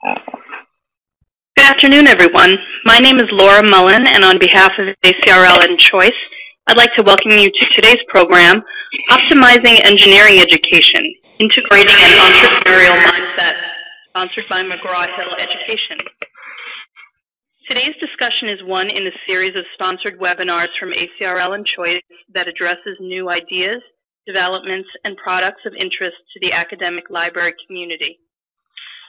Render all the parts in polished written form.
Good afternoon, everyone. My name is Laura Mullen, and on behalf of ACRL and Choice, I'd like to welcome you to today's program, Optimizing Engineering Education, Integrating an Entrepreneurial Mindset, sponsored by McGraw-Hill Education. Today's discussion is one in a series of sponsored webinars from ACRL and Choice that addresses new ideas, developments, and products of interest to the academic library community.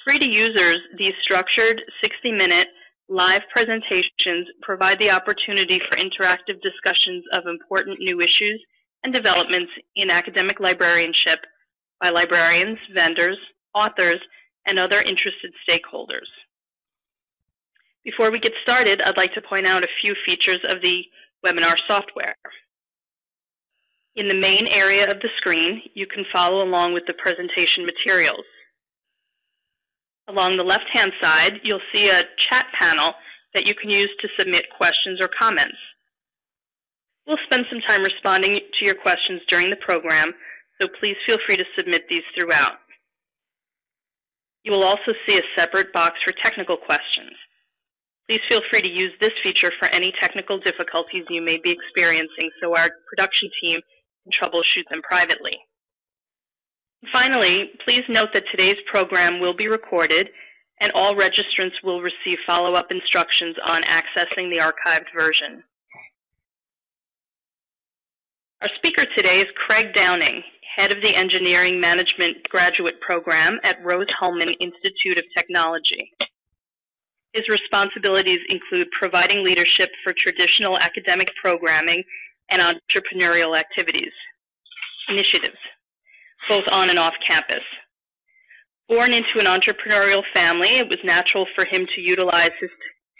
Free to users, these structured 60-minute live presentations provide the opportunity for interactive discussions of important new issues and developments in academic librarianship by librarians, vendors, authors, and other interested stakeholders. Before we get started, I'd like to point out a few features of the webinar software. In the main area of the screen, you can follow along with the presentation materials. Along the left-hand side, you'll see a chat panel that you can use to submit questions or comments. We'll spend some time responding to your questions during the program, so please feel free to submit these throughout. You will also see a separate box for technical questions. Please feel free to use this feature for any technical difficulties you may be experiencing so our production team can troubleshoot them privately. Finally, please note that today's program will be recorded and all registrants will receive follow-up instructions on accessing the archived version. Our speaker today is Craig Downing, head of the Engineering Management Graduate Program at Rose-Hulman Institute of Technology. His responsibilities include providing leadership for traditional academic programming and entrepreneurial initiatives, both on and off campus. Born into an entrepreneurial family, it was natural for him to utilize his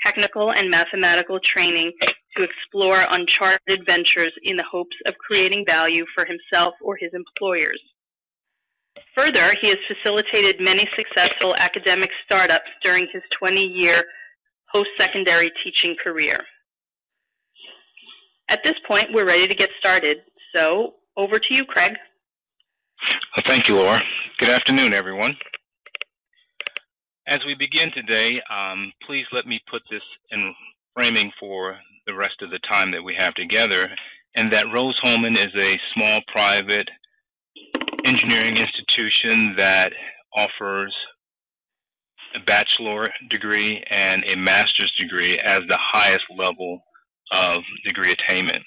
technical and mathematical training to explore uncharted ventures in the hopes of creating value for himself or his employers. Further, he has facilitated many successful academic startups during his 20-year post-secondary teaching career. At this point, we're ready to get started. So, over to you, Craig. Well, thank you, Laura. Good afternoon, everyone. As we begin today, please let me put this in framing for the rest of the time that we have together, and that Rose-Hulman is a small private engineering institution that offers a bachelor degree and a master's degree as the highest level of degree attainment.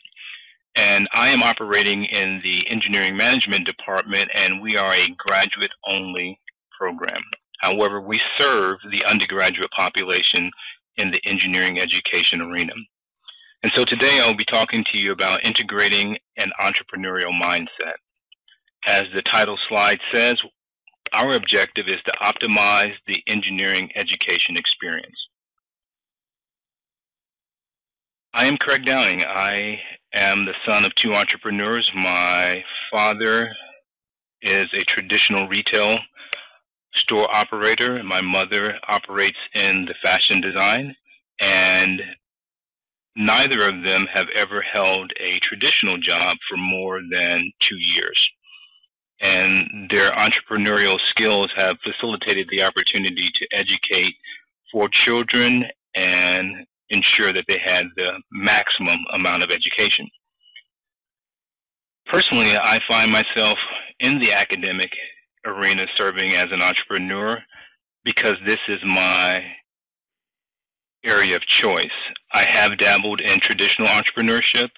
And I am operating in the engineering management department, and we are a graduate-only program. However, we serve the undergraduate population in the engineering education arena. And so today I'll be talking to you about integrating an entrepreneurial mindset. As the title slide says, our objective is to optimize the engineering education experience. I am Craig Downing. I am the son of two entrepreneurs. My father is a traditional retail store operator, and my mother operates in the fashion design, and neither of them have ever held a traditional job for more than 2 years. And their entrepreneurial skills have facilitated the opportunity to educate 4 children and ensure that they had the maximum amount of education. Personally, I find myself in the academic arena serving as an entrepreneur because this is my area of choice. I have dabbled in traditional entrepreneurship,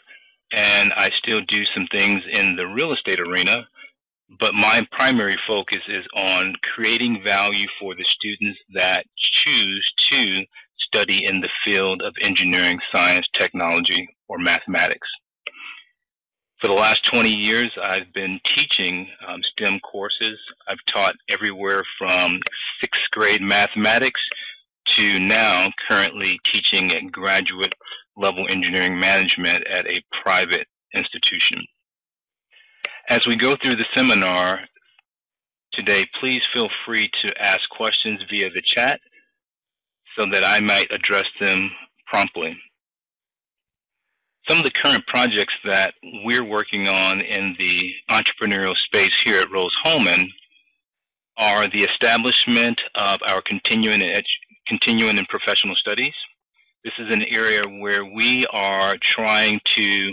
and I still do some things in the real estate arena, but my primary focus is on creating value for the students that choose to study in the field of engineering, science, technology, or mathematics. For the last 20 years, I've been teaching STEM courses. I've taught everywhere from 6th grade mathematics to now currently teaching at graduate level engineering management at a private institution. As we go through the seminar today, please feel free to ask questions via the chat so that I might address them promptly. Some of the current projects that we're working on in the entrepreneurial space here at Rose-Hulman are the establishment of our continuing and professional studies. This is an area where we are trying to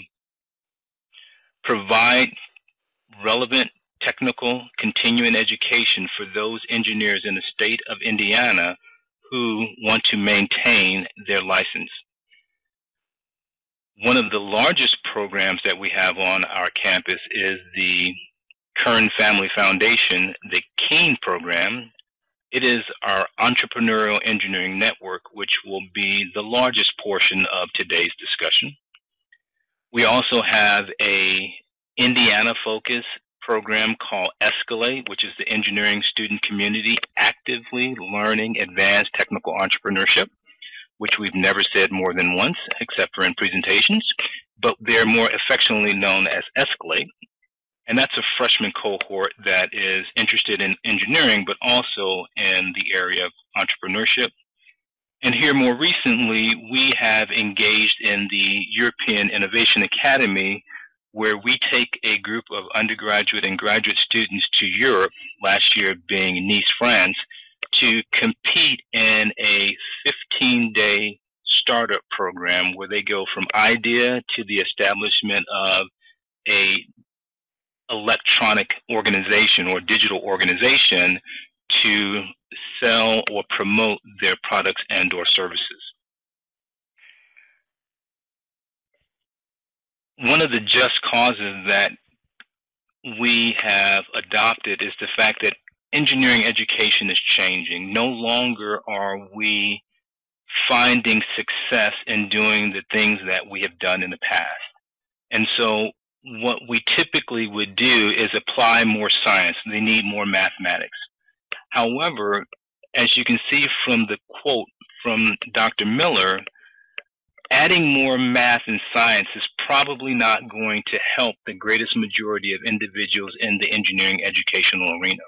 provide relevant technical continuing education for those engineers in the state of Indiana who want to maintain their license. One of the largest programs that we have on our campus is the Kern Family Foundation, the KEEN program. It is our Entrepreneurial Engineering Network, which will be the largest portion of today's discussion. We also have a Indiana-focused program called Escalate, which is the engineering student community actively learning advanced technical entrepreneurship, which we've never said more than once, except for in presentations, but they're more affectionately known as Escalate. And that's a freshman cohort that is interested in engineering, but also in the area of entrepreneurship. And here more recently, we have engaged in the European Innovation Academy, where we take a group of undergraduate and graduate students to Europe, last year being Nice, France, to compete in a 15-day startup program where they go from idea to the establishment of a electronic organization or digital organization to sell or promote their products and or services. One of the just causes that we have adopted is the fact that engineering education is changing. No longer are we finding success in doing the things that we have done in the past. And so what we typically would do is apply more science. They need more mathematics. However, as you can see from the quote from Dr. Miller, adding more math and science is probably not going to help the greatest majority of individuals in the engineering educational arena.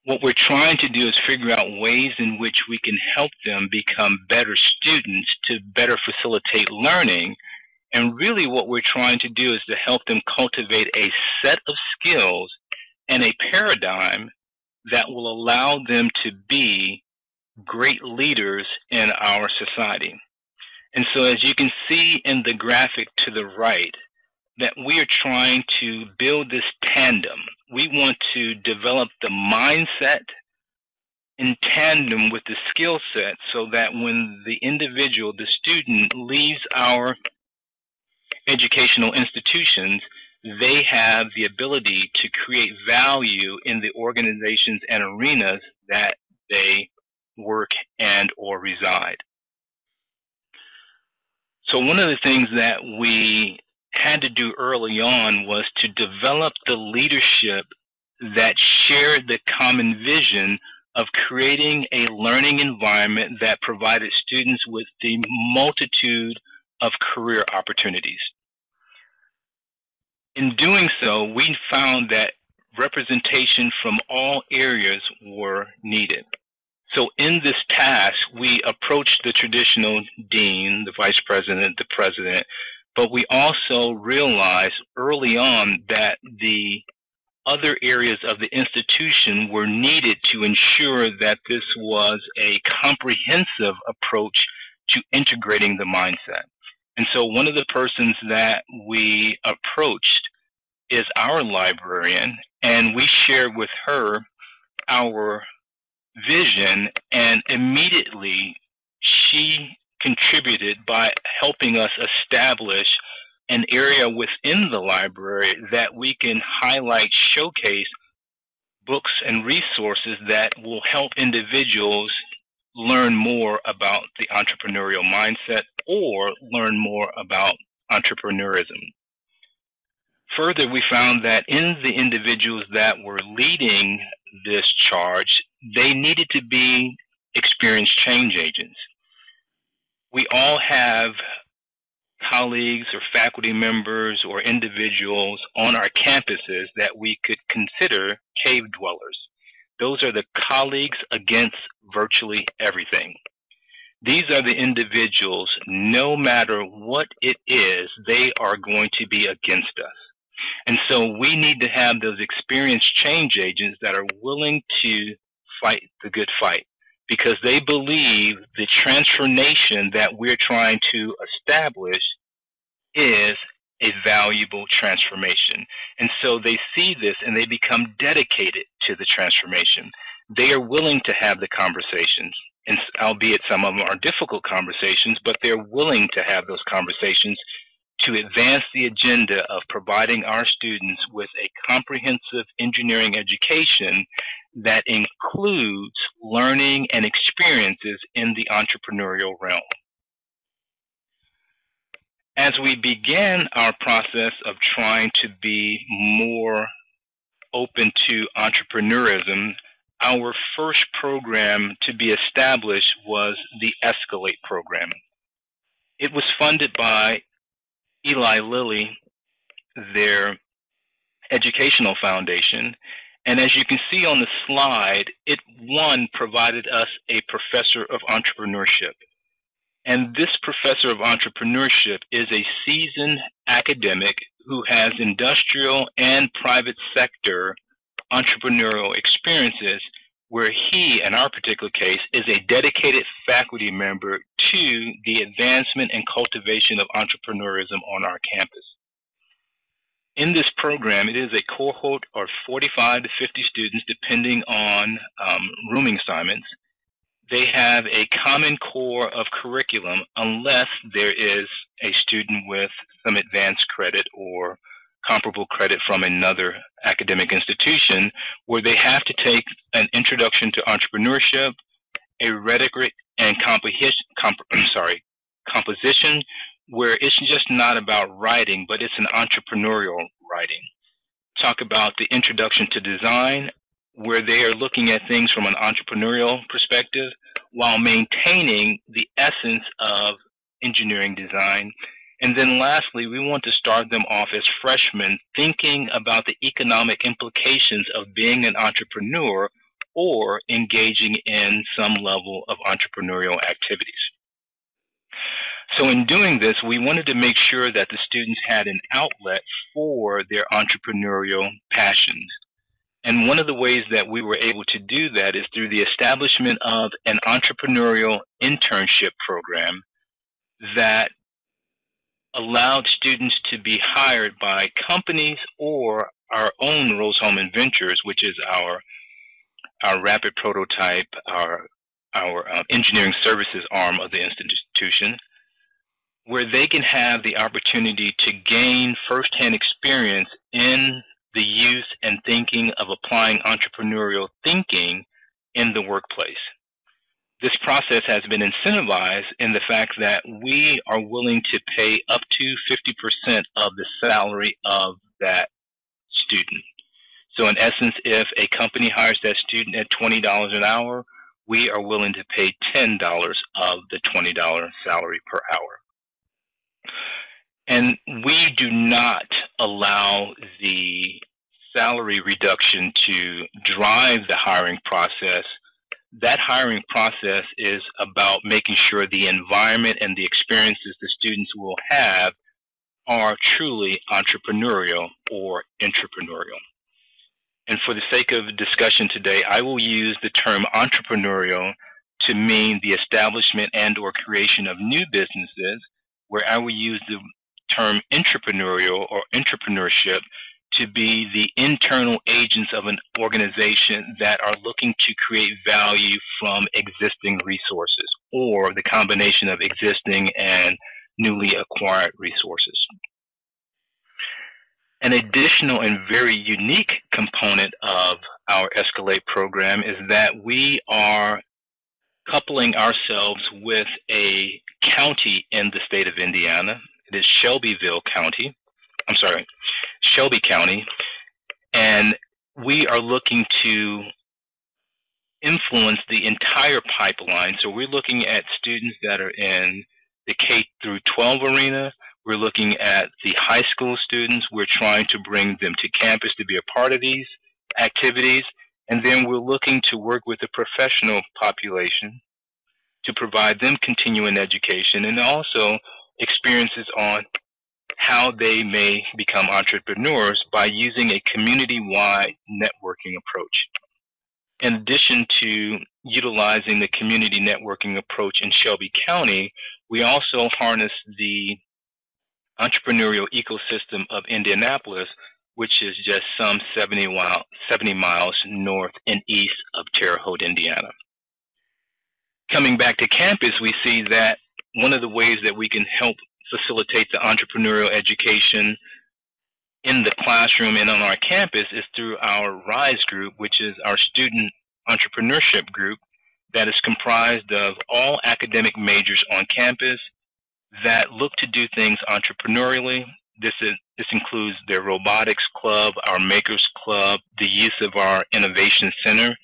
What we're trying to do is figure out ways in which we can help them become better students to better facilitate learning. And really what we're trying to do is to help them cultivate a set of skills and a paradigm that will allow them to be great leaders in our society. And so as you can see in the graphic to the right, that we are trying to build this tandem. We want to develop the mindset in tandem with the skill set so that when the individual, the student, leaves our educational institutions, they have the ability to create value in the organizations and arenas that they work and or reside. So one of the things that we had to do early on was to develop the leadership that shared the common vision of creating a learning environment that provided students with the multitude of career opportunities. In doing so, we found that representation from all areas were needed. So in this task, we approached the traditional dean, the vice president, the president, but we also realized early on that the other areas of the institution were needed to ensure that this was a comprehensive approach to integrating the mindset. And so one of the persons that we approached is our librarian, and we shared with her our vision, and immediately she contributed by helping us establish an area within the library that we can highlight, showcase books and resources that will help individuals learn more about the entrepreneurial mindset or learn more about entrepreneurism. Further, we found that in the individuals that were leading this charge, they needed to be experienced change agents. We all have colleagues or faculty members or individuals on our campuses that we could consider cave dwellers. Those are the colleagues against virtually everything. These are the individuals, no matter what it is, they are going to be against us. And so we need to have those experienced change agents that are willing to fight the good fight, because they believe the transformation that we're trying to establish is a valuable transformation. And so they see this and they become dedicated to the transformation. They are willing to have the conversations, and albeit some of them are difficult conversations, but they're willing to have those conversations to advance the agenda of providing our students with a comprehensive engineering education that includes learning and experiences in the entrepreneurial realm. As we began our process of trying to be more open to entrepreneurism, our first program to be established was the Escalate program. It was funded by Eli Lilly, their educational foundation, and as you can see on the slide, it provided us a professor of entrepreneurship. And this professor of entrepreneurship is a seasoned academic who has industrial and private sector entrepreneurial experiences, where he, in our particular case, is a dedicated faculty member to the advancement and cultivation of entrepreneurism on our campus. In this program, it is a cohort of 45 to 50 students, depending on rooming assignments. They have a common core of curriculum unless there is a student with some advanced credit or comparable credit from another academic institution, where they have to take an introduction to entrepreneurship, a rhetoric and composition, where it's just not about writing, but it's an entrepreneurial writing. Talk about the introduction to design, where they are looking at things from an entrepreneurial perspective while maintaining the essence of engineering design. And then lastly, we want to start them off as freshmen thinking about the economic implications of being an entrepreneur or engaging in some level of entrepreneurial activities. So in doing this, we wanted to make sure that the students had an outlet for their entrepreneurial passions. And one of the ways that we were able to do that is through the establishment of an entrepreneurial internship program that allowed students to be hired by companies or our own Rose-Hulman Ventures, which is our rapid prototype, our engineering services arm of the institution, where they can have the opportunity to gain firsthand experience in the use and thinking of applying entrepreneurial thinking in the workplace. This process has been incentivized in the fact that we are willing to pay up to 50% of the salary of that student. So in essence, if a company hires that student at $20 an hour, we are willing to pay $10 of the $20 salary per hour. And we do not allow the salary reduction to drive the hiring process. That hiring process is about making sure the environment and the experiences the students will have are truly entrepreneurial or intrapreneurial. And for the sake of discussion today, I will use the term entrepreneurial to mean the establishment and or creation of new businesses, where I will use the term intrapreneurial or entrepreneurship to be the internal agents of an organization that are looking to create value from existing resources, or the combination of existing and newly acquired resources. An additional and very unique component of our Escalate program is that we are coupling ourselves with a county in the state of Indiana. It is Shelby County, and we are looking to influence the entire pipeline. So we're looking at students that are in the K through 12 arena. We're looking at the high school students. We're trying to bring them to campus to be a part of these activities. And then we're looking to work with the professional population to provide them continuing education and also experiences on how they may become entrepreneurs by using a community-wide networking approach. In addition to utilizing the community networking approach in Shelby County, we also harness the entrepreneurial ecosystem of Indianapolis, which is just some 70 miles north and east of Terre Haute, Indiana. Coming back to campus, we see that one of the ways that we can help facilitate the entrepreneurial education in the classroom and on our campus is through our RISE group, which is our student entrepreneurship group that is comprised of all academic majors on campus that look to do things entrepreneurially. This includes their robotics club, our makers club, the use of our innovation center,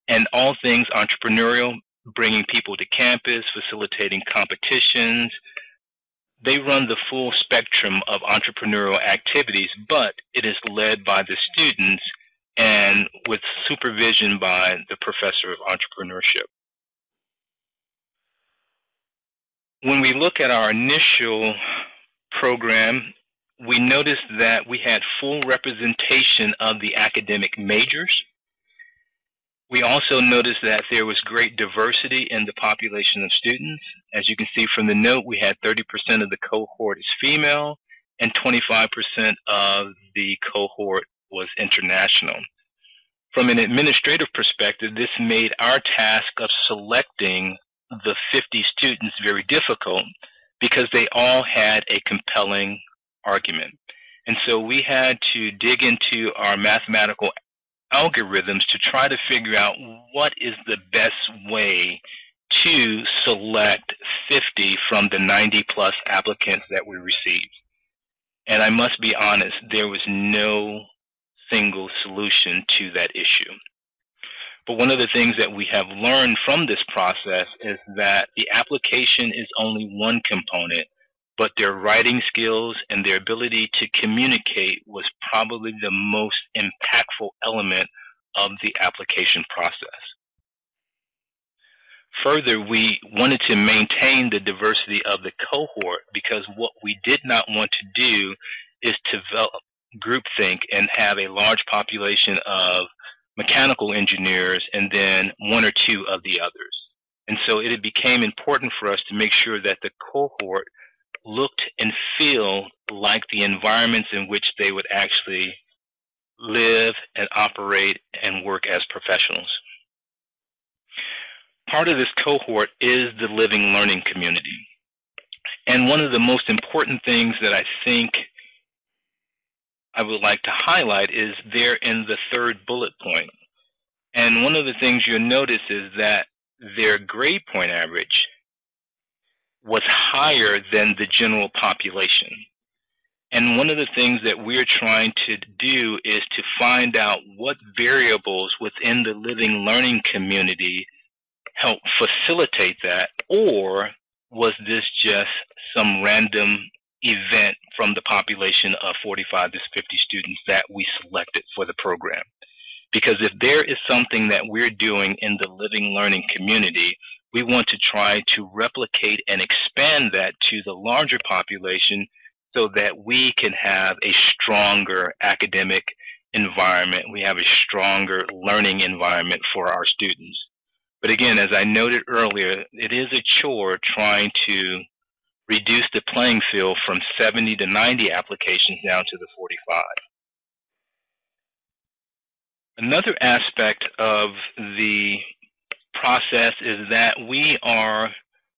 and all things entrepreneurial, bringing people to campus, facilitating competitions. They run the full spectrum of entrepreneurial activities, but it is led by the students and with supervision by the professor of entrepreneurship. When we look at our initial program, we noticed that we had full representation of the academic majors. We also noticed that there was great diversity in the population of students. As you can see from the note, we had 30% of the cohort is female and 25% of the cohort was international. From an administrative perspective, this made our task of selecting the 50 students very difficult because they all had a compelling argument. And so we had to dig into our mathematical algorithms to try to figure out what is the best way to select 50 from the 90 plus applicants that we received. And I must be honest, there was no single solution to that issue. But one of the things that we have learned from this process is that the application is only one component, but their writing skills and their ability to communicate was probably the most impactful element of the application process. Further, we wanted to maintain the diversity of the cohort because what we did not want to do is to develop groupthink and have a large population of mechanical engineers and then one or two of the others. And so it became important for us to make sure that the cohort looked and feel like the environments in which they would actually live and operate and work as professionals. Part of this cohort is the living learning community. And one of the most important things that I think I would like to highlight is there in the third bullet point. And one of the things you'll notice is that their grade point average was higher than the general population. And one of the things that we're trying to do is to find out what variables within the living learning community help facilitate that, or was this just some random event from the population of 45 to 50 students that we selected for the program? Because if there is something that we're doing in the living learning community, we want to try to replicate and expand that to the larger population so that we can have a stronger academic environment. We have a stronger learning environment for our students. But again, as I noted earlier, it is a chore trying to reduce the playing field from 70 to 90 applications down to the 45. Another aspect of the process is that we are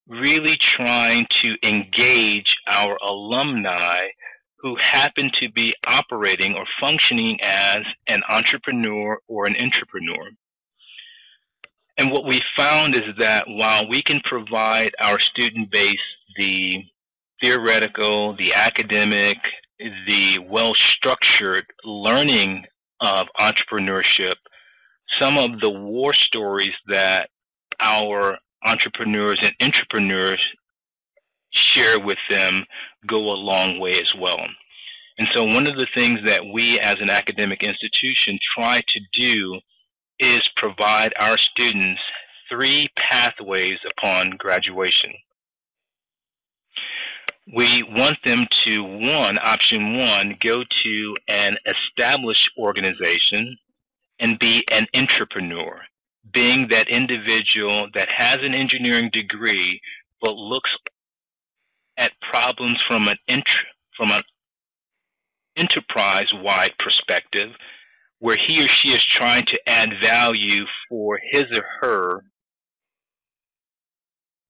really trying to engage our alumni who happen to be operating or functioning as an entrepreneur or an intrapreneur. And what we found is that while we can provide our student base the theoretical, the academic, the well-structured learning of entrepreneurship, some of the war stories that our entrepreneurs and intrapreneurs share with them go a long way as well. And so one of the things that we as an academic institution try to do is provide our students 3 pathways upon graduation. We want them to, option one, go to an established organization and be an entrepreneur, being that individual that has an engineering degree but looks at problems from an enterprise-wide perspective, where he or she is trying to add value for his or her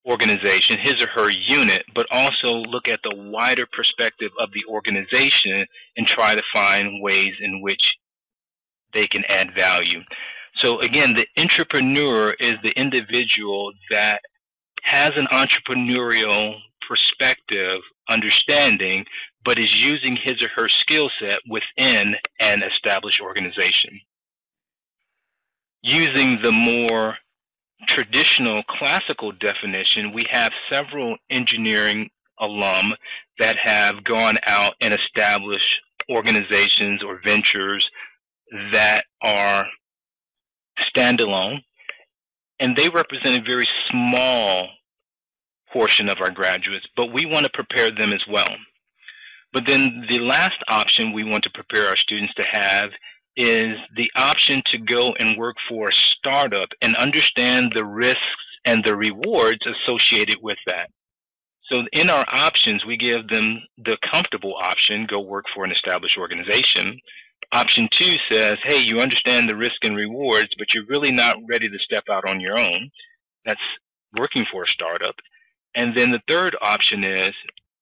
organization, his or her unit, but also look at the wider perspective of the organization and try to find ways in which they can add value. So again, the entrepreneur is the individual that has an entrepreneurial perspective, understanding, but is using his or her skill set within an established organization. Using the more traditional classical definition, we have several engineering alum that have gone out and established organizations or ventures that are standalone, and they represent a very small portion of our graduates, but we want to prepare them as well. But then the last option we want to prepare our students to have is the option to go and work for a startup and understand the risks and the rewards associated with that. So in our options, we give them the comfortable option, go work for an established organization. Option two says, hey, you understand the risk and rewards, but you're really not ready to step out on your own. That's working for a startup. And then the third option is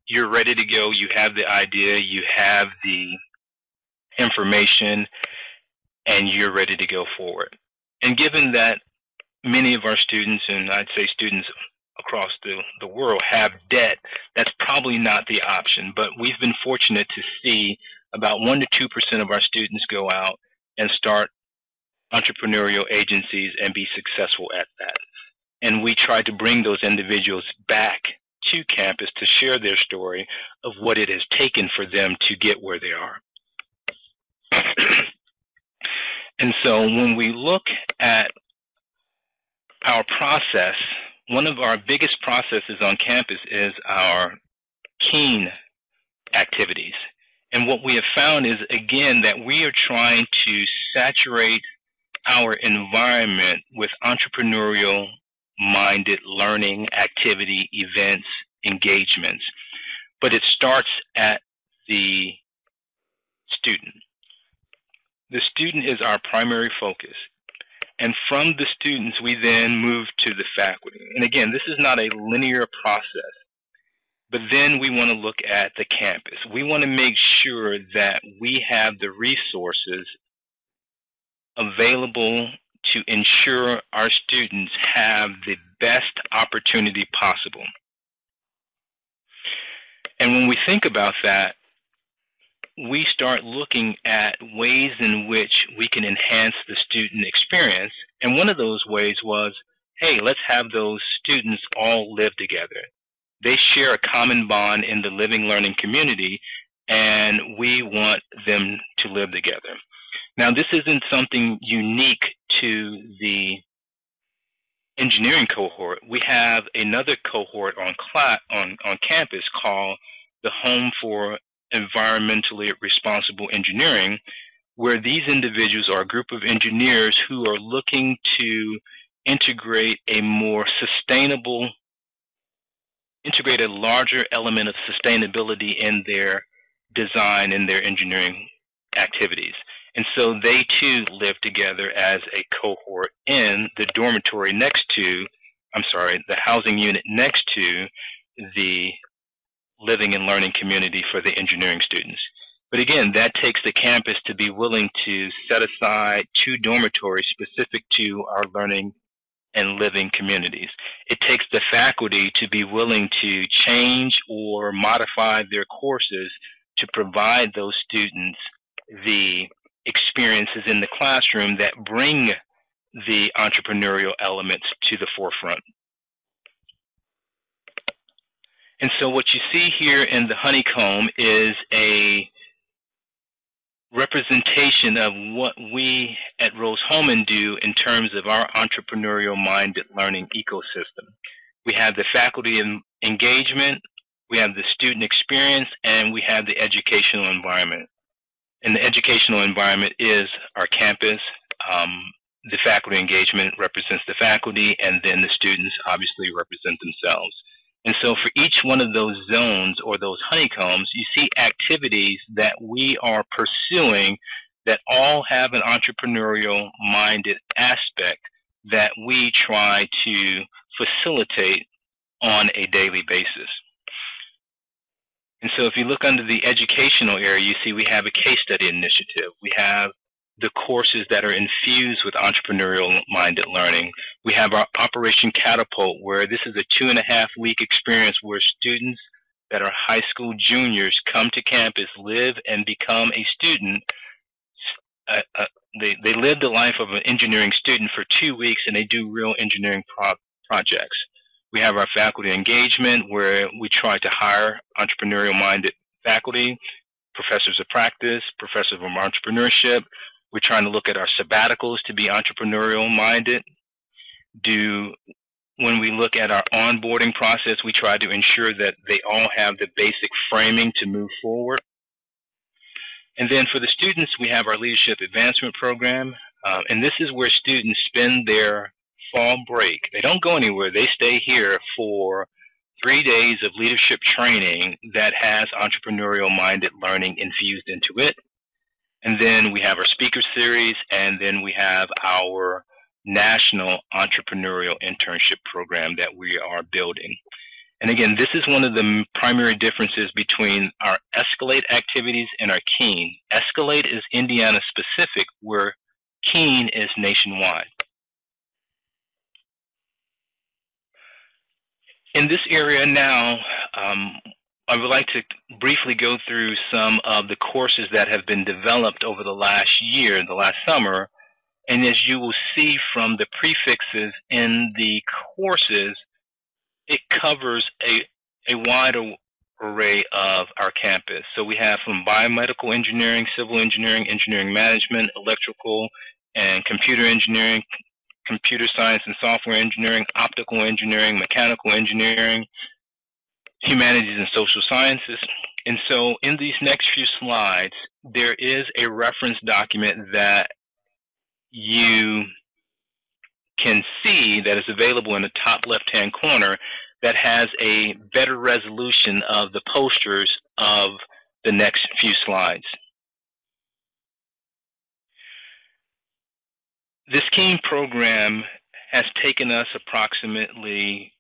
you're ready to go, you have the idea, you have the information, and you're ready to go forward. And given that many of our students, and I'd say students across the world, have debt, that's probably not the option. But we've been fortunate to see about 1 to 2% of our students go out and start entrepreneurial agencies and be successful at that. And we try to bring those individuals back to campus to share their story of what it has taken for them to get where they are. And so when we look at our process, one of our biggest processes on campus is our keen activities. And what we have found is, again, that we are trying to saturate our environment with entrepreneurial-minded learning, activity, events, engagements. But it starts at the student. The student is our primary focus. And from the students, we then move to the faculty. And again, this is not a linear process. But then we want to look at the campus. We want to make sure that we have the resources available to ensure our students have the best opportunity possible. And when we think about that, we start looking at ways in which we can enhance the student experience. And one of those ways was, hey, let's have those students all live together. They share a common bond in the living learning community, and we want them to live together. Now, this isn't something unique to the engineering cohort. We have another cohort on campus called the Home for Environmentally Responsible Engineering, where these individuals are a group of engineers who are looking to integrate a larger element of sustainability in their design and their engineering activities. And so they too live together as a cohort in the dormitory the housing unit next to the living and learning community for the engineering students. But again, that takes the campus to be willing to set aside 2 dormitories specific to our learning and living communities. It takes the faculty to be willing to change or modify their courses to provide those students the experiences in the classroom that bring the entrepreneurial elements to the forefront. And so what you see here in the honeycomb is a representation of what we at Rose-Hulman do in terms of our entrepreneurial-minded learning ecosystem. We have the faculty engagement, we have the student experience, and we have the educational environment. And the educational environment is our campus. The faculty engagement represents the faculty, and then the students obviously represent themselves. And so for each one of those zones or those honeycombs, you see activities that we are pursuing that all have an entrepreneurial minded aspect that we try to facilitate on a daily basis. And so if you look under the educational area, you see we have a case study initiative. We have the courses that are infused with entrepreneurial-minded learning. We have our Operation Catapult, where this is a 2.5-week experience where students that are high school juniors come to campus, live, and become a student. They live the life of an engineering student for 2 weeks, and they do real engineering projects. We have our faculty engagement, where we try to hire entrepreneurial-minded faculty, professors of practice, professors of entrepreneurship. We're trying to look at our sabbaticals to be entrepreneurial-minded. When we look at our onboarding process, we try to ensure that they all have the basic framing to move forward. And then for the students, we have our Leadership Advancement Program, and this is where students spend their fall break. They don't go anywhere. They stay here for 3 days of leadership training that has entrepreneurial-minded learning infused into it. And then we have our speaker series, and then we have our national entrepreneurial internship program that we are building. And again, this is one of the primary differences between our Escalate activities and our Keen. Escalate is Indiana specific, where Keen is nationwide. In this area now, I would like to briefly go through some of the courses that have been developed over the last year, the last summer. And as you will see from the prefixes in the courses, it covers a wide array of our campus. So we have from biomedical engineering, civil engineering, engineering management, electrical and computer engineering, computer science and software engineering, optical engineering, mechanical engineering, humanities and social sciences. And so in these next few slides, there is a reference document that you can see that is available in the top left-hand corner that has a better resolution of the posters of the next few slides. This Keen program has taken us approximately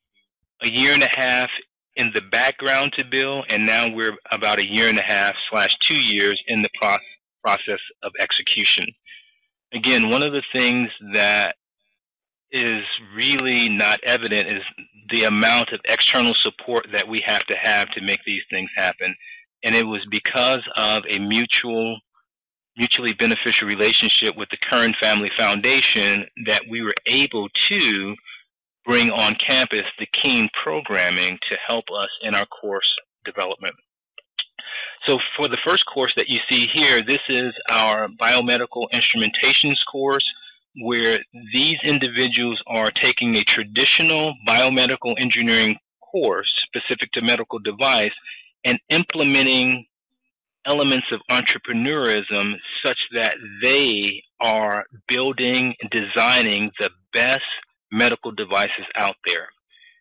1.5 years in the background to build, and now we're about 1.5 years / 2 years in the process of execution. Again, one of the things that is really not evident is the amount of external support that we have to make these things happen. And it was because of a mutually beneficial relationship with the Kern Family Foundation that we were able to bring on campus the Keen programming to help us in our course development. So for the first course that you see here, this is our biomedical instrumentations course, where these individuals are taking a traditional biomedical engineering course specific to medical device and implementing elements of entrepreneurism such that they are building and designing the best medical devices out there.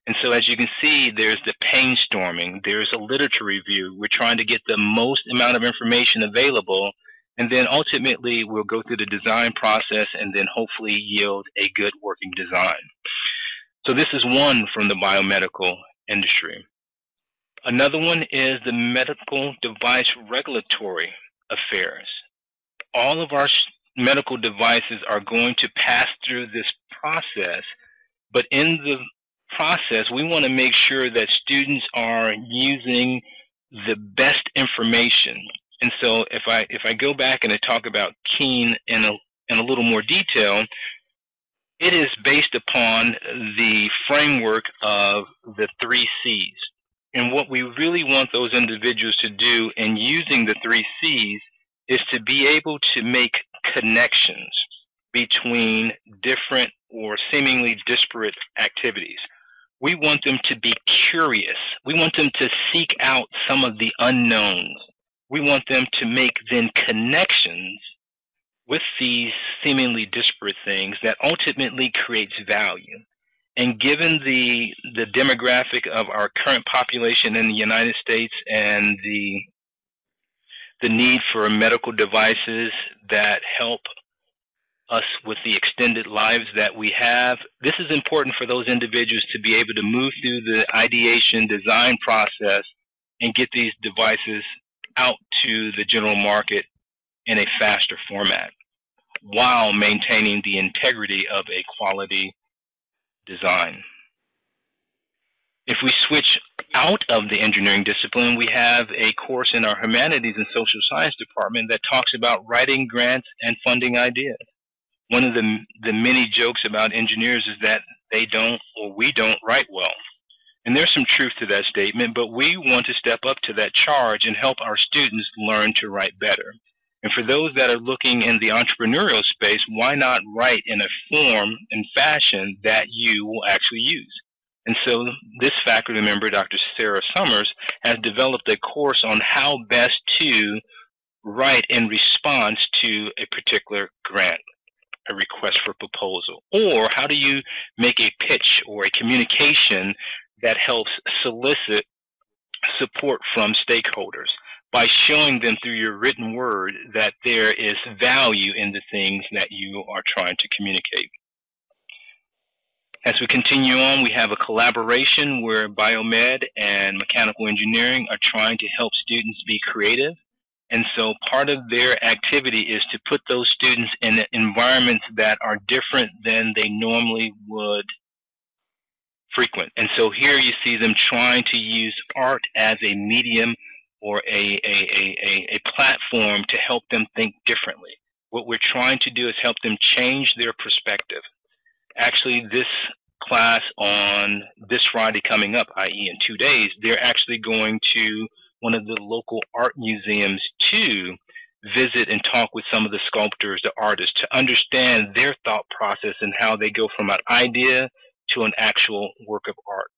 And so as you can see, there's the brainstorming, there's a literature review. We're trying to get the most amount of information available, and then ultimately we'll go through the design process and then hopefully yield a good working design. So this is one from the biomedical industry. Another one is the medical device regulatory affairs. All of our medical devices are going to pass through this process, but in the process, we want to make sure that students are using the best information. And so if I go back and I talk about Keen in a little more detail, it is based upon the framework of the 3 C's. And what we really want those individuals to do in using the 3 C's is to be able to make connections between different or seemingly disparate activities. We want them to be curious. We want them to seek out some of the unknowns. We want them to make then connections with these seemingly disparate things that ultimately creates value. And given the demographic of our current population in the United States and the need for medical devices that help us with the extended lives that we have, this is important for those individuals to be able to move through the ideation design process and get these devices out to the general market in a faster format while maintaining the integrity of a quality design. If we switch out of the engineering discipline, we have a course in our humanities and social science department that talks about writing grants and funding ideas. One of the many jokes about engineers is that they don't, or we don't, write well. And there's some truth to that statement, but we want to step up to that charge and help our students learn to write better. And for those that are looking in the entrepreneurial space, why not write in a form and fashion that you will actually use? And so this faculty member, Dr. Sarah Summers, has developed a course on how best to write in response to a particular grant, a request for proposal, or how do you make a pitch or a communication that helps solicit support from stakeholders by showing them through your written word that there is value in the things that you are trying to communicate. As we continue on, we have a collaboration where Biomed and mechanical engineering are trying to help students be creative. And so part of their activity is to put those students in environments that are different than they normally would frequent. And so here you see them trying to use art as a medium or a platform to help them think differently. What we're trying to do is help them change their perspective. Actually, this class on this Friday coming up, i.e. in 2 days, they're actually going to one of the local art museums to visit and talk with some of the sculptors, the artists, to understand their thought process and how they go from an idea to an actual work of art.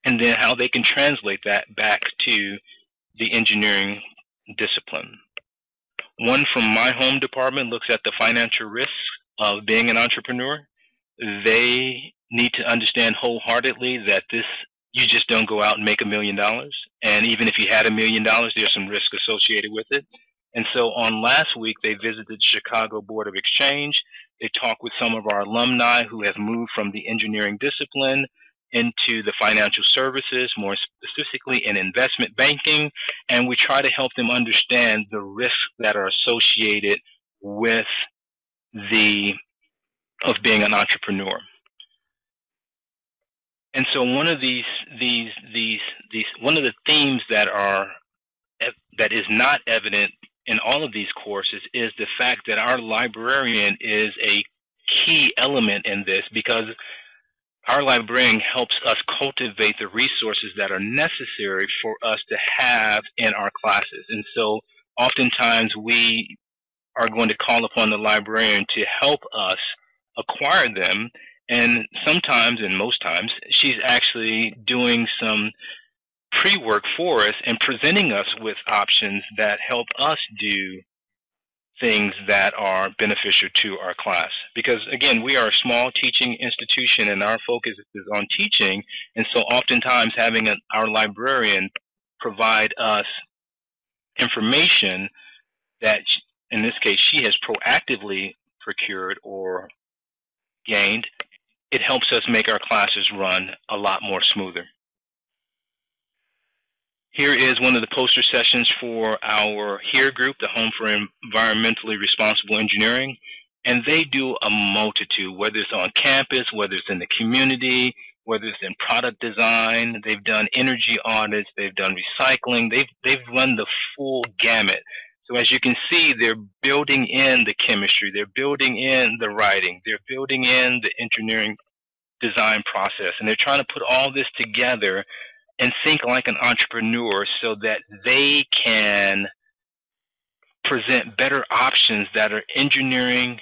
And then how they can translate that back to the engineering discipline. One from my home department looks at the financial risks of being an entrepreneur. They need to understand wholeheartedly that you just don't go out and make $1 million. And even if you had $1 million, there's some risk associated with it. And so on last week, they visited the Chicago Board of Exchange. They talked with some of our alumni who have moved from the engineering discipline into the financial services, more specifically in investment banking. And we try to help them understand the risks that are associated with of being an entrepreneur. And so one of one of the themes that is not evident in all of these courses is the fact that our librarian is a key element in this, because our librarian helps us cultivate the resources that are necessary for us to have in our classes. And so oftentimes we are going to call upon the librarian to help us acquire them. And sometimes, and most times, she's actually doing some pre-work for us and presenting us with options that help us do things that are beneficial to our class. Because again, we are a small teaching institution and our focus is on teaching. And so oftentimes having our librarian provide us information that, in this case, she has proactively procured or gained, it helps us make our classes run a lot more smoother. Here is one of the poster sessions for our HERE group, the Home for Environmentally Responsible Engineering. And they do a multitude, whether it's on campus, whether it's in the community, whether it's in product design. They've done energy audits, they've done recycling, they've run the full gamut. So as you can see, they're building in the chemistry, they're building in the writing, they're building in the engineering design process, and they're trying to put all this together and think like an entrepreneur so that they can present better options that are engineering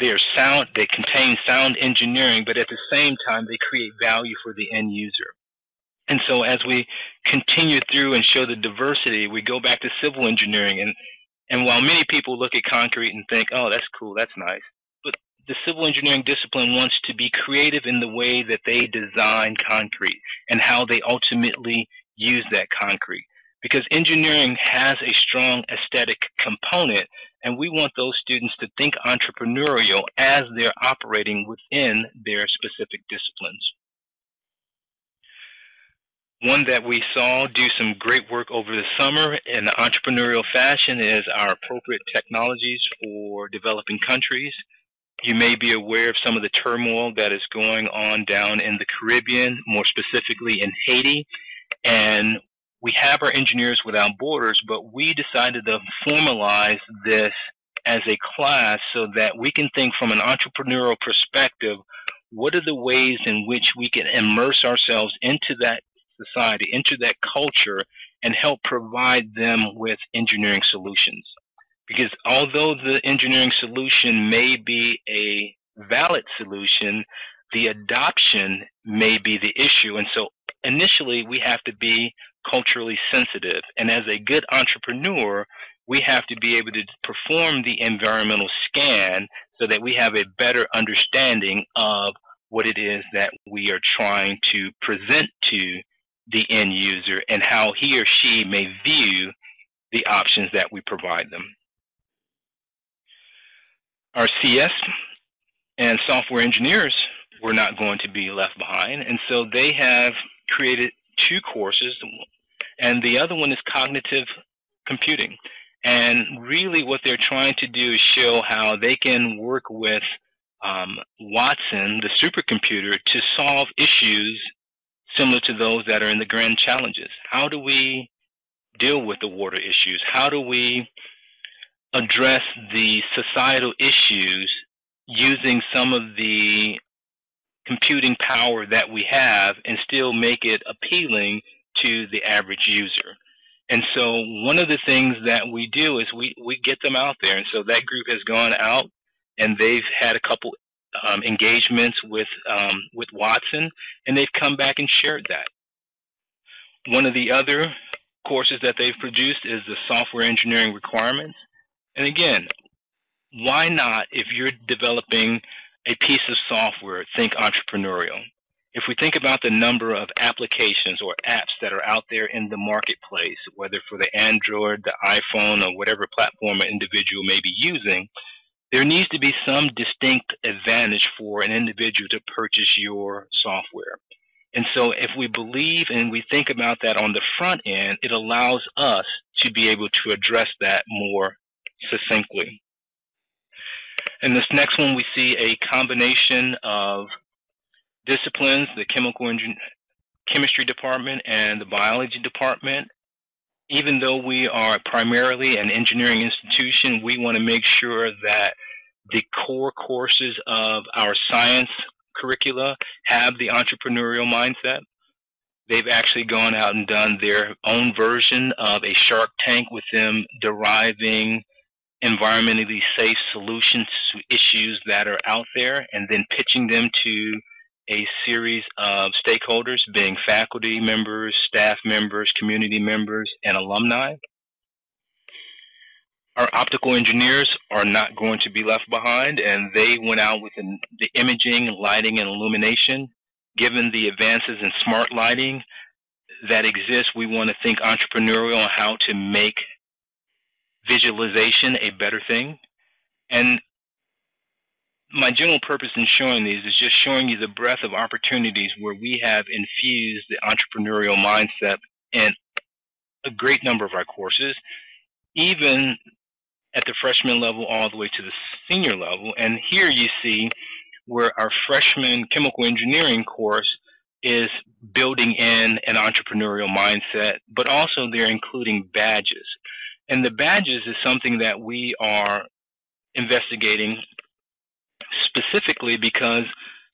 they are sound, they contain sound engineering, but at the same time, they create value for the end user. And so as we continue through and show the diversity, we go back to civil engineering. And while many people look at concrete and think, oh, that's cool, that's nice, but the civil engineering discipline wants to be creative in the way that they design concrete and how they ultimately use that concrete. Because engineering has a strong aesthetic component, and we want those students to think entrepreneurial as they're operating within their specific disciplines. One that we saw do some great work over the summer in the entrepreneurial fashion is our appropriate technologies for developing countries. You may be aware of some of the turmoil that is going on down in the Caribbean, more specifically in Haiti. And we have our Engineers Without Borders, but we decided to formalize this as a class so that we can think from an entrepreneurial perspective, what are the ways in which we can immerse ourselves into that society, into that culture, and help provide them with engineering solutions. Because although the engineering solution may be a valid solution, the adoption may be the issue. And so initially we have to be culturally sensitive. And as a good entrepreneur, we have to be able to perform the environmental scan so that we have a better understanding of what it is that we are trying to present to the end user and how he or she may view the options that we provide them. Our CS and software engineers were not going to be left behind, and so they have created 2 courses, and the other one is cognitive computing. And really what they're trying to do is show how they can work with Watson, the supercomputer, to solve issues similar to those that are in the grand challenges. How do we deal with the water issues? How do we address the societal issues using some of the computing power that we have and still make it appealing to the average user? And so one of the things that we do is we get them out there. And so that group has gone out and they've had a couple engagements with Watson, and they've come back and shared that. One of the other courses that they've produced is the software engineering requirements. And again, why not, if you're developing a piece of software, think entrepreneurial? If we think about the number of applications or apps that are out there in the marketplace, whether for the Android, the iPhone, or whatever platform an individual may be using, there needs to be some distinct advantage for an individual to purchase your software. And so if we believe and we think about that on the front end, it allows us to be able to address that more succinctly. And this next one, we see a combination of disciplines, the chemistry department and the biology department. Even though we are primarily an engineering institution, we want to make sure that the core courses of our science curricula have the entrepreneurial mindset. They've actually gone out and done their own version of a Shark Tank with them deriving environmentally safe solutions to issues that are out there and then pitching them to a series of stakeholders, being faculty members, staff members, community members, and alumni. Our optical engineers are not going to be left behind, and they went out with the imaging, lighting, and illumination. Given the advances in smart lighting that exist, we want to think entrepreneurial on how to make visualization a better thing. And my general purpose in showing these is just showing you the breadth of opportunities where we have infused the entrepreneurial mindset in a great number of our courses, even at the freshman level all the way to the senior level. And here you see where our freshman chemical engineering course is building in an entrepreneurial mindset, but also they're including badges. And the badges is something that we are investigating specifically because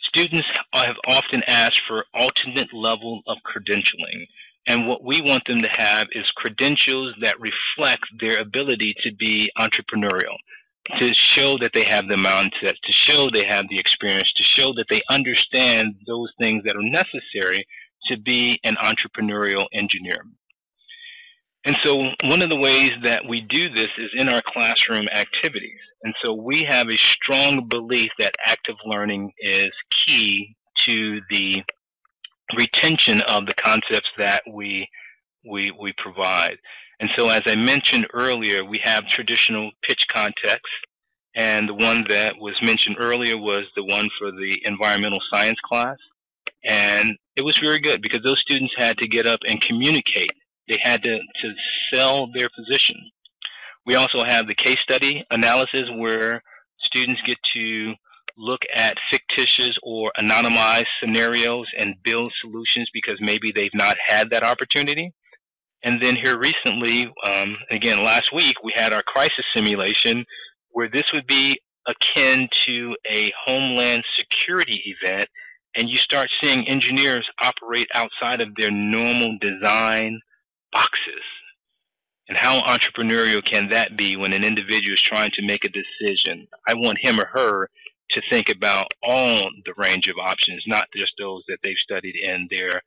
students have often asked for alternate level of credentialing. And what we want them to have is credentials that reflect their ability to be entrepreneurial. to show that they have the mindset, to show they have the experience, to show that they understand those things that are necessary to be an entrepreneurial engineer. And so one of the ways that we do this is in our classroom activities. And so we have a strong belief that active learning is key to the retention of the concepts that we provide. And so as I mentioned earlier, we have traditional pitch context. And the one that was mentioned earlier was the one for the environmental science class. And it was very good because those students had to get up and communicate. They had to sell their position. We also have the case study analysis where students get to look at fictitious or anonymized scenarios and build solutions because maybe they've not had that opportunity. And then here recently, again, last week, we had our crisis simulation where this would be akin to a homeland security event, and you start seeing engineers operate outside of their normal design boxes. And how entrepreneurial can that be when an individual is trying to make a decision? I want him or her to think about all the range of options, not just those that they've studied in their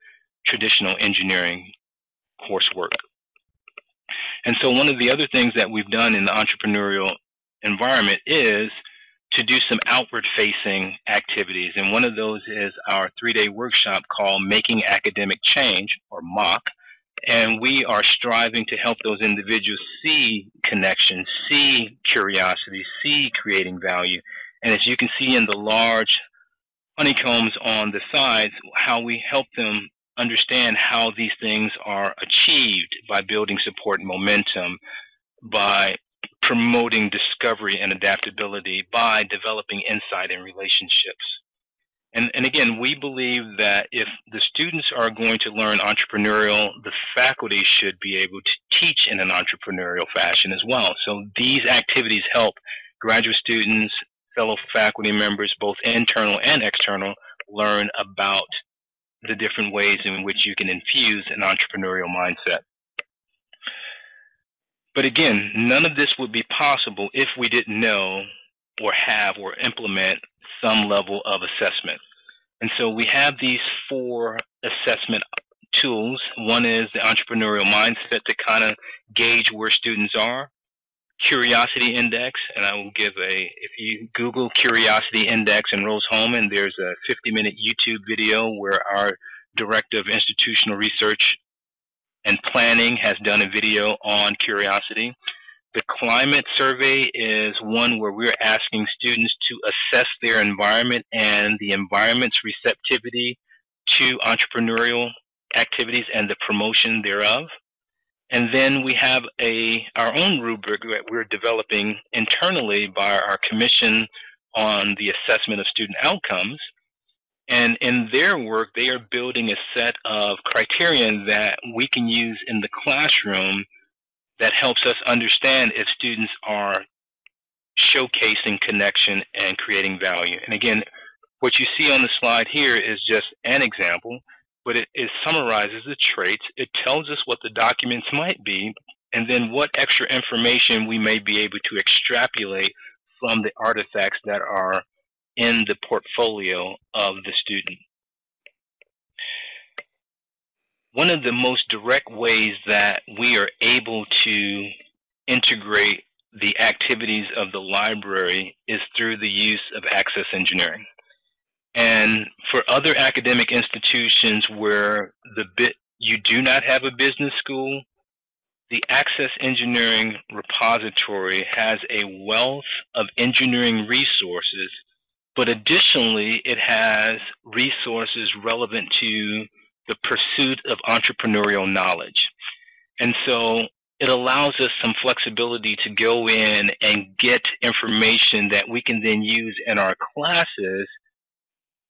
traditional engineering coursework. And so one of the other things that we've done in the entrepreneurial environment is to do some outward-facing activities. And one of those is our 3-day workshop called Making Academic Change, or MOC. And we are striving to help those individuals see connection, see curiosity, see creating value. And as you can see in the large honeycombs on the sides, how we help them understand how these things are achieved by building support and momentum, by promoting discovery and adaptability, by developing insight and relationships. And again, we believe that if the students are going to learn entrepreneurial, the faculty should be able to teach in an entrepreneurial fashion as well. So these activities help graduate students, fellow faculty members, both internal and external, learn about the different ways in which you can infuse an entrepreneurial mindset. But again, none of this would be possible if we didn't know or have or implement some level of assessment. And so we have these 4 assessment tools. One is the entrepreneurial mindset to kind of gauge where students are. Curiosity index, and I will give if you Google Curiosity Index and Rose-Hulman, there's a 50-minute YouTube video where our Director of Institutional Research and Planning has done a video on curiosity. The climate survey is one where we're asking students to assess their environment and the environment's receptivity to entrepreneurial activities and the promotion thereof. And then we have our own rubric that we're developing internally by our commission on the assessment of student outcomes. And in their work, they are building a set of criterion that we can use in the classroom that helps us understand if students are showcasing connection and creating value. And again, what you see on the slide here is just an example, but it summarizes the traits. It tells us what the documents might be, and then what extra information we may be able to extrapolate from the artifacts that are in the portfolio of the student. One of the most direct ways that we are able to integrate the activities of the library is through the use of access engineering. And for other academic institutions where you do not have a business school, the Access Engineering Repository has a wealth of engineering resources, but additionally it has resources relevant to the pursuit of entrepreneurial knowledge. And so it allows us some flexibility to go in and get information that we can then use in our classes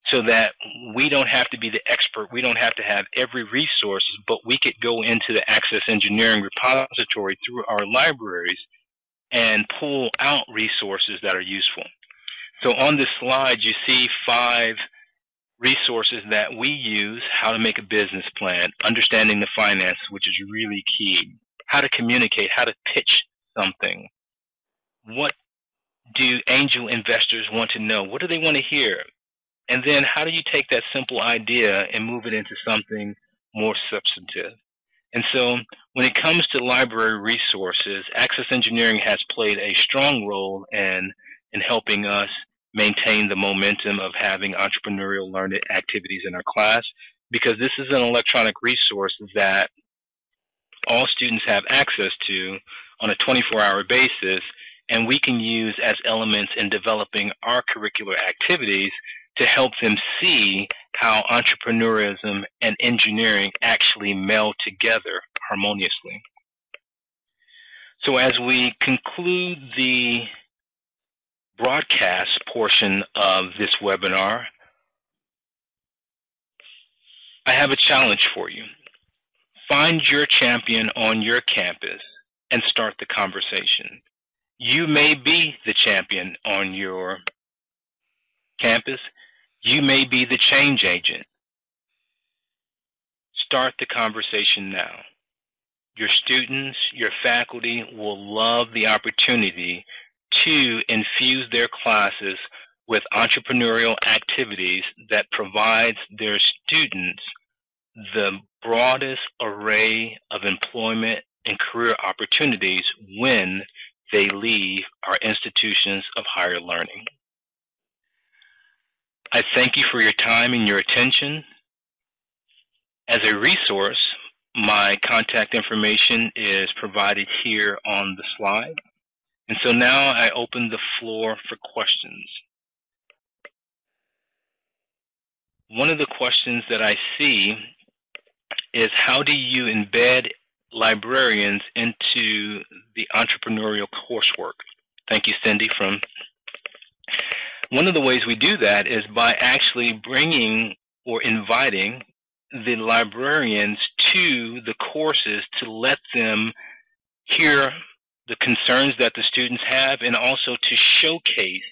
so that we don't have to be the expert. We don't have to have every resource, but we could go into the Access Engineering Repository through our libraries and pull out resources that are useful. So on this slide, you see 5 resources that we use: how to make a business plan, understanding the finance, which is really key, how to communicate, how to pitch something, what do angel investors want to know? What do they want to hear? And then how do you take that simple idea and move it into something more substantive? And so when it comes to library resources, Access Engineering has played a strong role in helping us maintain the momentum of having entrepreneurial learning activities in our class, because this is an electronic resource that all students have access to on a 24-hour basis, and we can use as elements in developing our curricular activities to help them see how entrepreneurialism and engineering actually meld together harmoniously. So as we conclude the broadcast portion of this webinar, I have a challenge for you. Find your champion on your campus and start the conversation. You may be the champion on your campus. You may be the change agent. Start the conversation now. Your students, your faculty will love the opportunity to infuse their classes with entrepreneurial activities that provides their students the broadest array of employment and career opportunities when they leave our institutions of higher learning. I thank you for your time and your attention. As a resource, my contact information is provided here on the slide. And so now I open the floor for questions. One of the questions that I see is, how do you embed librarians into the entrepreneurial coursework? Thank you, Cindy. One of the ways we do that is by actually bringing or inviting the librarians to the courses to let them hear the concerns that the students have, and also to showcase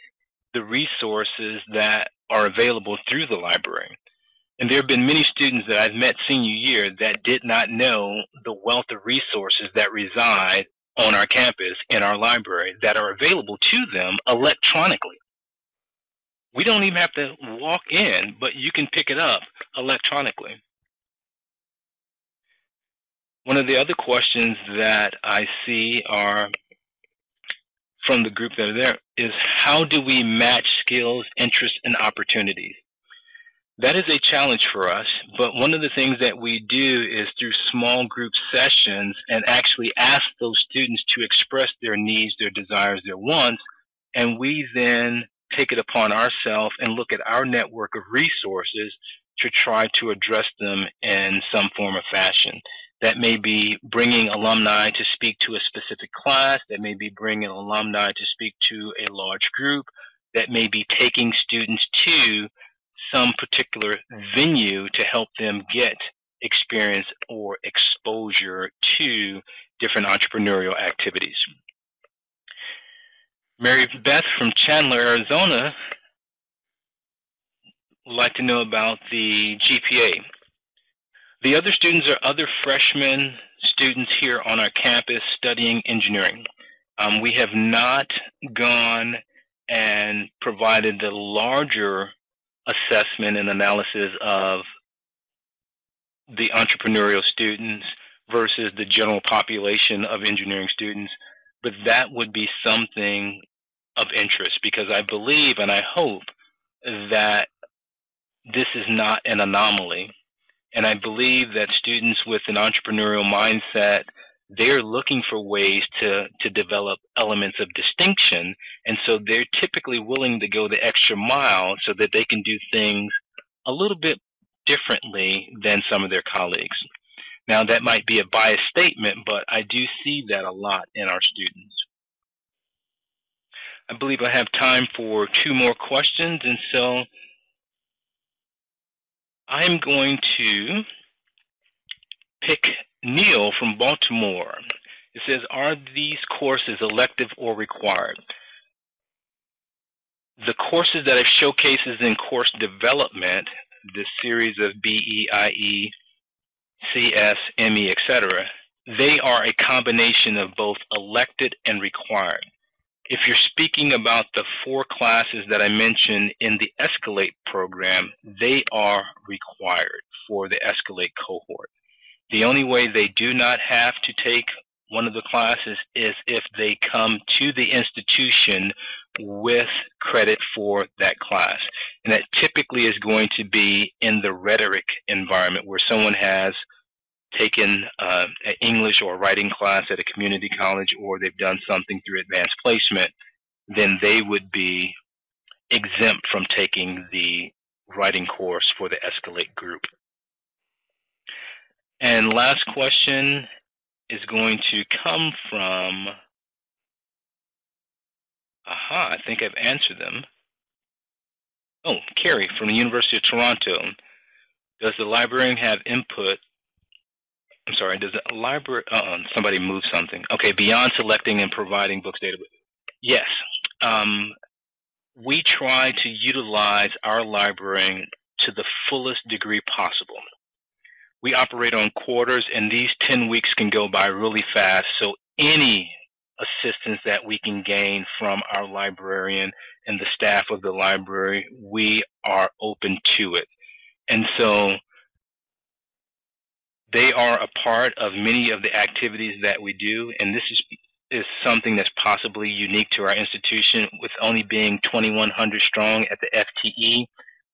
the resources that are available through the library. And there have been many students that I've met senior year that did not know the wealth of resources that reside on our campus in our library that are available to them electronically. We don't even have to walk in, but you can pick it up electronically. One of the other questions that I see are from the group that are there is, how do we match skills, interests, and opportunities? That is a challenge for us, but one of the things that we do is through small group sessions and actually ask those students to express their needs, their desires, their wants, and we then take it upon ourselves and look at our network of resources to try to address them in some form or fashion. That may be bringing alumni to speak to a specific class, that may be bringing alumni to speak to a large group, that may be taking students to some particular venue to help them get experience or exposure to different entrepreneurial activities. Mary Beth from Chandler, Arizona would like to know about the GPA. The other students are other freshman students here on our campus studying engineering. We have not gone and provided the larger assessment and analysis of the entrepreneurial students versus the general population of engineering students, but that would be something of interest, because I believe and I hope that this is not an anomaly. And I believe that students with an entrepreneurial mindset, they're looking for ways to develop elements of distinction. And so they're typically willing to go the extra mile so that they can do things a little bit differently than some of their colleagues. Now, that might be a biased statement, but I do see that a lot in our students. I believe I have time for 2 more questions, and so I'm going to pick Neil from Baltimore. It says, are these courses elective or required? The courses that I've showcases in course development, this series of BE, IE, CS, ME, etc., they are a combination of both elected and required. If you're speaking about the 4 classes that I mentioned in the Escalate program, they are required for the Escalate cohort. The only way they do not have to take one of the classes is if they come to the institution with credit for that class. And that typically is going to be in the rhetoric environment where someone has taken an English or writing class at a community college, or they've done something through advanced placement. Then they would be exempt from taking the writing course for the Escalate group. And last question is going to come from, I think I've answered them. Oh, Carrie from the University of Toronto. Does the librarian have input? I'm sorry, does the library, somebody moved something. Okay, beyond selecting and providing books data. Yes, we try to utilize our library to the fullest degree possible. We operate on quarters, and these 10 weeks can go by really fast, so any assistance that we can gain from our librarian and the staff of the library, we are open to it. And so they are a part of many of the activities that we do, and this is something that's possibly unique to our institution. With only being 2,100 strong at the FTE,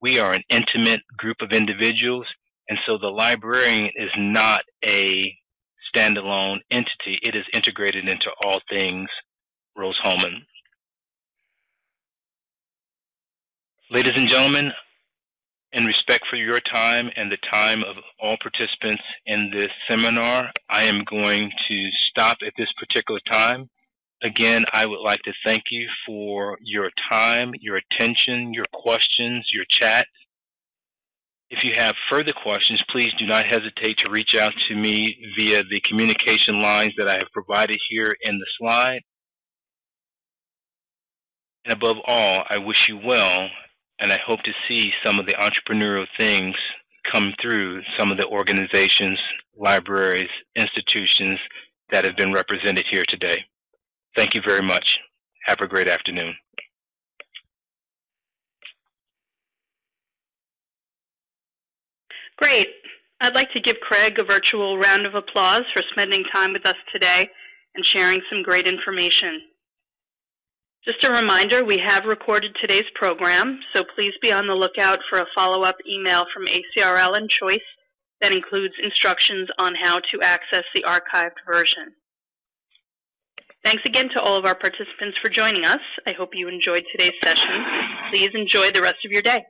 we are an intimate group of individuals, and so the librarian is not a standalone entity. It is integrated into all things Rose-Hulman. Ladies and gentlemen, in respect for your time and the time of all participants in this seminar, I am going to stop at this particular time. Again, I would like to thank you for your time, your attention, your questions, your chat. If you have further questions, please do not hesitate to reach out to me via the communication lines that I have provided here in the slide. And above all, I wish you well, and I hope to see some of the entrepreneurial things come through some of the organizations, libraries, institutions that have been represented here today. Thank you very much. Have a great afternoon. Great. I'd like to give Craig a virtual round of applause for spending time with us today and sharing some great information. Just a reminder, we have recorded today's program, so please be on the lookout for a follow-up email from ACRL and Choice that includes instructions on how to access the archived version. Thanks again to all of our participants for joining us. I hope you enjoyed today's session. Please enjoy the rest of your day.